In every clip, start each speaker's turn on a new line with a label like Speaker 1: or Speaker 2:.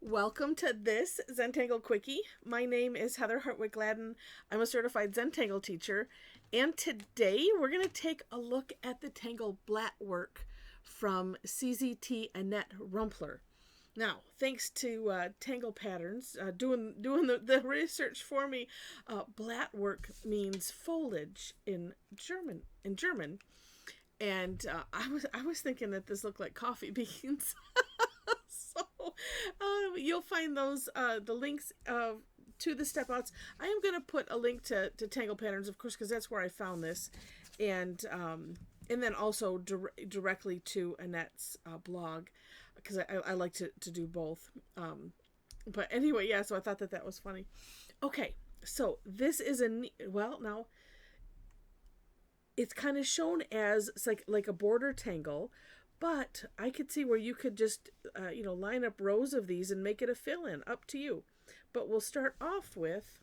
Speaker 1: Welcome to this Zentangle Quickie. My name is Heather Hartwick Gladden. I'm a certified Zentangle teacher, and today we're going to take a look at the Tangle Blattwerk from CZT Annett Ruempler. Now, thanks to Tangle Patterns doing the research for me, Blattwerk means foliage in German. And I was thinking that this looked like coffee beans. So you'll find those the links to the step outs. I am going to put a link to Tangle Patterns, of course, because that's where I found this, and then also directly to Annett's blog, because I like to do both. But anyway, yeah. So I thought that was funny. Okay, so this is now it's kind of shown as it's like a border tangle, but I could see where you could just line up rows of these and make it a fill-in, up to you. But we'll start off with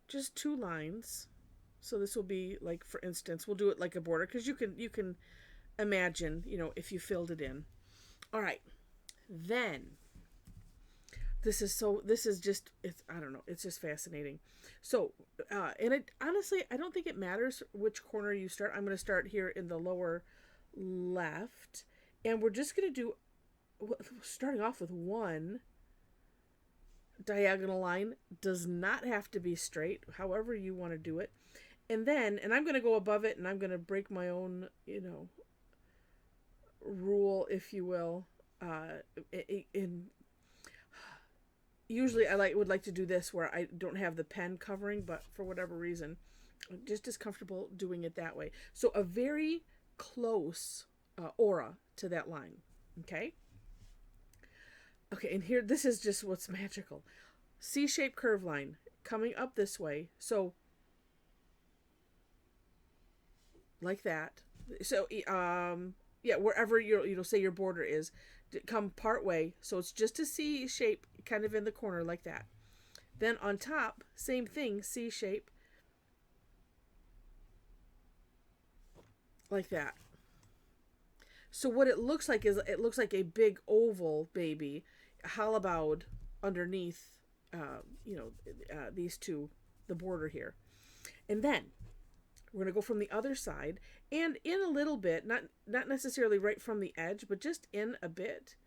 Speaker 1: just 2 lines. So this will be like, for instance, we'll do it like a border, because you can imagine, if you filled it in. All right, then this is just, I don't know, it's just fascinating. So and honestly, I don't think it matters which corner you start. I'm going to start here in the lower left, and we're just going to do, starting off with one diagonal line. Does not have to be straight, however you want to do it. And I'm going to go above it, and I'm going to break my own rule, if you will. Usually I would like to do this where I don't have the pen covering, but for whatever reason, I'm just as comfortable doing it that way. So a very close aura to that line. Okay, and here, this is just what's magical. C-shaped curve line coming up this way. So like that. So yeah, wherever say your border is, come part way, so it's just a C shape kind of in the corner like that. Then on top, same thing, C shape like that. So what it looks like is, it looks like a big oval baby, halibowed underneath these two, the border here. And then we're going to go from the other side and in a little bit, not necessarily right from the edge, but just in a bit.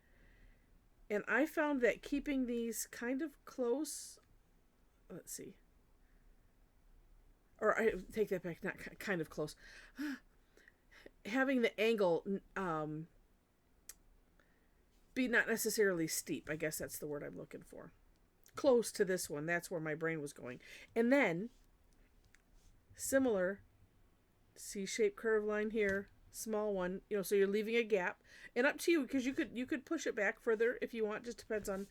Speaker 1: And I found that keeping these kind of close, let's see, or I take that back, not kind of close, having the angle be not necessarily steep, I guess that's the word I'm looking for. Close to this one, that's where my brain was going. And then similar C-shaped curve line here, small one, so you're leaving a gap, and up to you, because you could push it back further if you want. Just depends on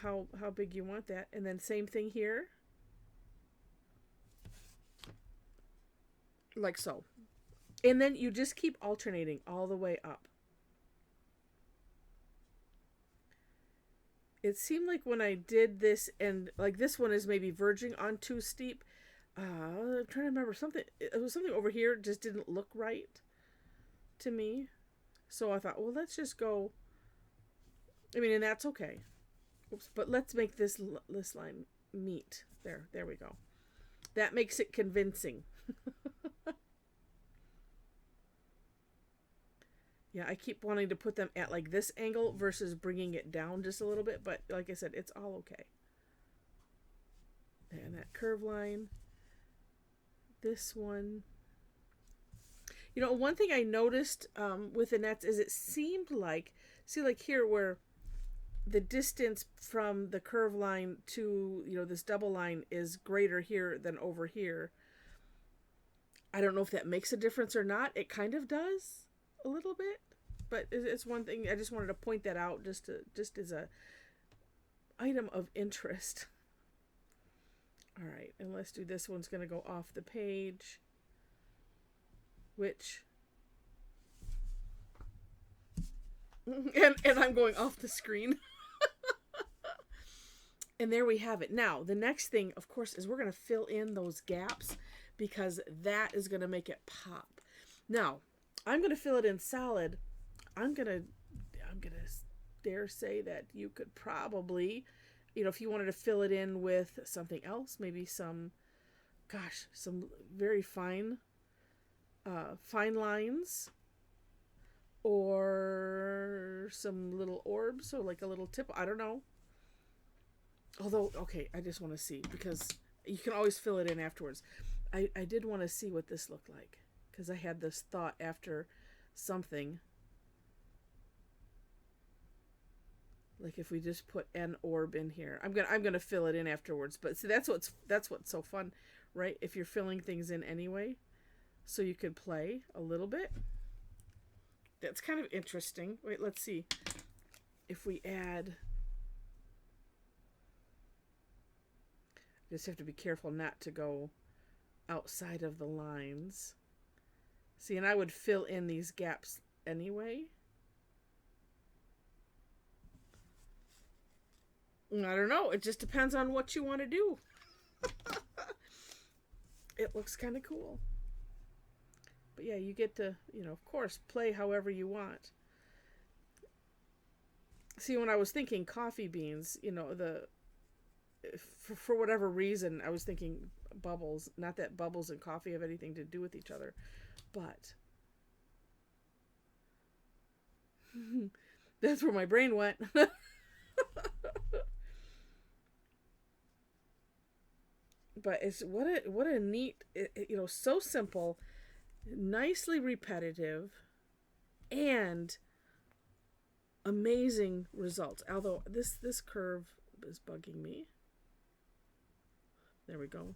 Speaker 1: how big you want that. And then same thing here, like so. And then you just keep alternating all the way up. It seemed like when I did this, and like this one is maybe verging on too steep. I'm trying to remember something. It was something over here just didn't look right to me. So I thought, well, let's just go. And that's okay. Oops, but let's make this line meet. There we go. That makes it convincing. Yeah, I keep wanting to put them at like this angle versus bringing it down just a little bit. But like I said, it's all okay. And that curve line. This one. One thing I noticed with the nets is it seemed like, see, like here where the distance from the curve line to, this double line is greater here than over here. I don't know if that makes a difference or not. It kind of does a little bit, but it's one thing. I just wanted to point that out just as a item of interest. All right, and let's do this one's going to go off the page, which, and I'm going off the screen. And there we have it. Now, the next thing, of course, is we're going to fill in those gaps, because that is going to make it pop. Now, I'm going to fill it in solid. I'm going to dare say that you could probably, if you wanted to fill it in with something else, maybe some very fine lines, or some little orbs, or like a little tip. I don't know. Although, okay, I just want to see, because you can always fill it in afterwards. I did want to see what this looked like, because I had this thought after something. Like if we just put an orb in here, I'm gonna fill it in afterwards. But see, that's what's so fun, right? If you're filling things in anyway, so you could play a little bit. That's kind of interesting. Wait, let's see. If we add, just have to be careful not to go outside of the lines. See, and I would fill in these gaps anyway. I don't know. It just depends on what you want to do. It looks kind of cool. But yeah, you get to, of course, play however you want. See, when I was thinking coffee beans, for whatever reason, I was thinking bubbles. Not that bubbles and coffee have anything to do with each other, but that's where my brain went. But it's what a neat, so simple, nicely repetitive, and amazing results. Although this curve is bugging me. There we go.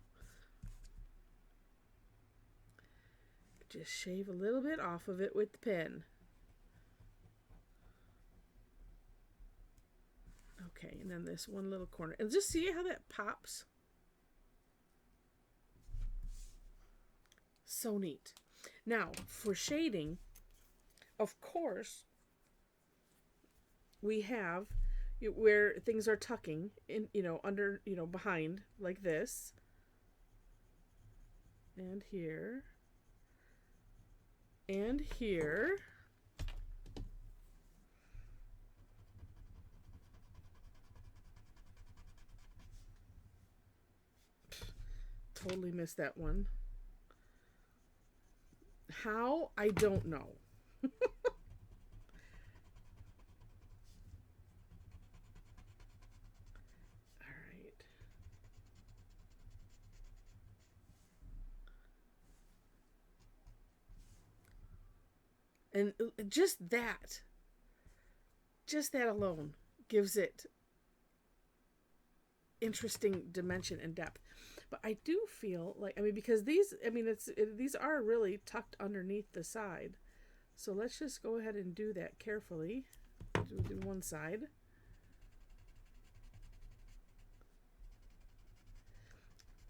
Speaker 1: Just shave a little bit off of it with the pen. Okay, and then this one little corner. And just see how that pops. So neat. Now, for shading, of course, we have where things are tucking in, under, behind, like this. And here. And here. Totally missed that one. How? I don't know. All right. And just that alone gives it interesting dimension and depth. But I do feel like, because these are really tucked underneath the side. So let's just go ahead and do that carefully. Do one side.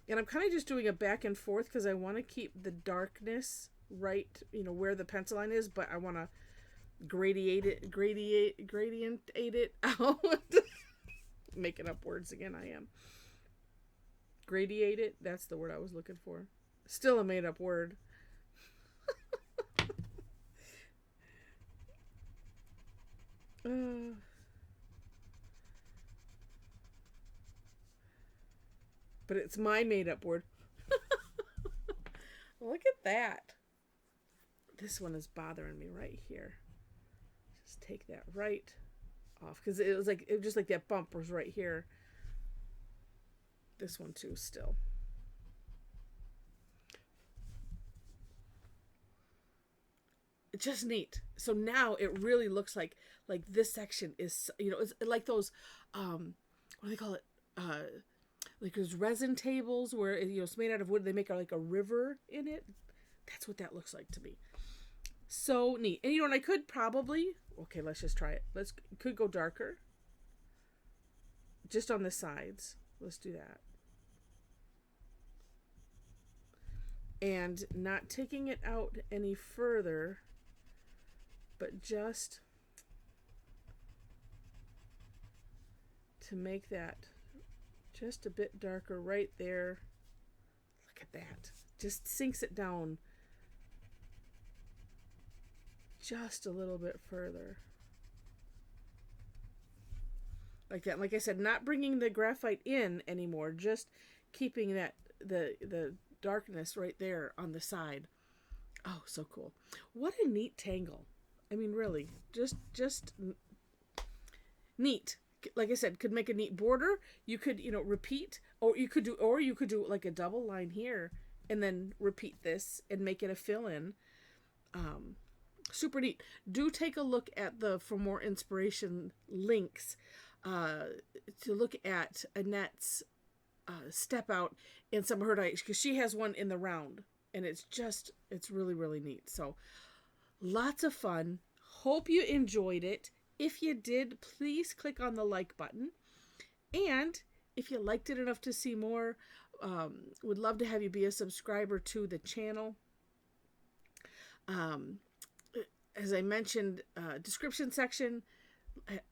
Speaker 1: And I'm kind of just doing a back and forth because I want to keep the darkness right, where the pencil line is, but I want to gradientate it out. Making up words again, I am. Gradiate it, that's the word I was looking for. Still a made up word. But it's my made up word. Look at that. This one is bothering me right here. Just take that right off, because it was just like that bump was right here. This one too still. It's just neat. So now it really looks like this section is, it's like those what do they call it, like those resin tables where it's made out of wood. They make like a river in it. That's what that looks like to me. So neat. And and I could probably, okay, let's just try it. Could go darker just on the sides. Let's do that. And not taking it out any further, but just to make that just a bit darker right there. Look at that. Just sinks it down just a little bit further. like that. And like I said, not bringing the graphite in anymore, just keeping that the darkness right there on the side. Oh, so cool. What a neat tangle. I mean, really, just neat. Like I said, could make a neat border. You could, repeat, or you could do like a double line here and then repeat this and make it a fill-in. Super neat. Do take a look at for more inspiration links to look at Annett's step out and some of her diets, because she has one in the round, and it's really, really neat. So lots of fun. Hope you enjoyed it. If you did, please click on the like button. And if you liked it enough to see more, would love to have you be a subscriber to the channel. As I mentioned, description section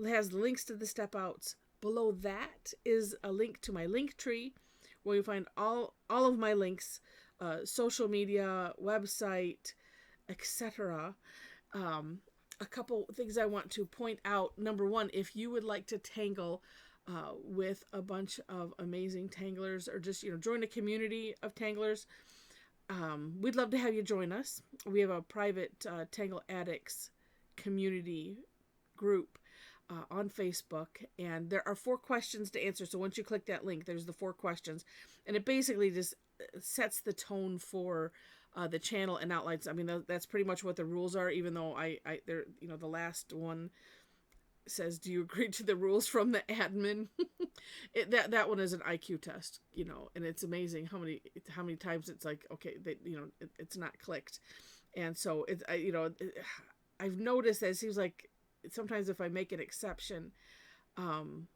Speaker 1: has links to the step outs. Below that is a link to my link tree, where you find all of my links, social media, website, etc. A couple things I want to point out. Number one, if you would like to tangle with a bunch of amazing tanglers, or just join a community of tanglers, we'd love to have you join us. We have a private Tangle Addicts community group on Facebook, and there are 4 questions to answer. So once you click that link, there's the 4 questions, and it basically just sets the tone for the channel and outlines. I mean, that's pretty much what the rules are, even though there, the last one says, do you agree to the rules from the admin? That one is an IQ test, and it's amazing how many times it's like, okay, it's not clicked. And so it's, I've noticed that it seems like sometimes if I make an exception, then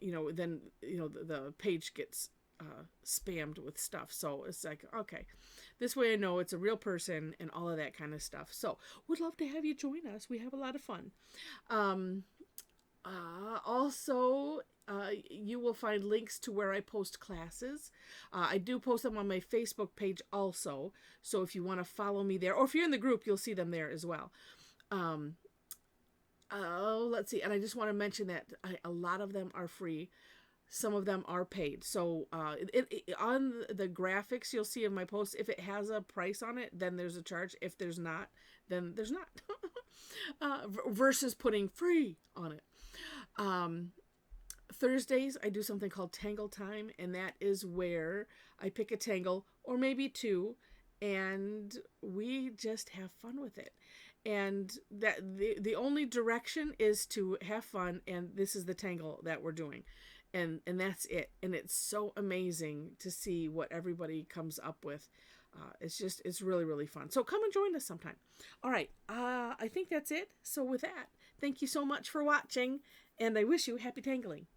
Speaker 1: the page gets spammed with stuff. So it's like, okay, this way I know it's a real person and all of that kind of stuff. So would love to have you join us. We have a lot of fun. Also, you will find links to where I post classes. I do post them on my Facebook page also. So if you want to follow me there, or if you're in the group, you'll see them there as well. Let's see. And I just want to mention that a lot of them are free. Some of them are paid. So on the graphics you'll see in my posts, if it has a price on it, then there's a charge. If there's not, then there's not. Versus putting free on it. Thursdays, I do something called Tangle Time, and that is where I pick a tangle, or maybe 2, and we just have fun with it. And that the only direction is to have fun, and this is the tangle that we're doing. And that's it. And it's so amazing to see what everybody comes up with. It's really, really fun. So come and join us sometime. All right. I think that's it. So with that, thank you so much for watching, and I wish you happy tangling.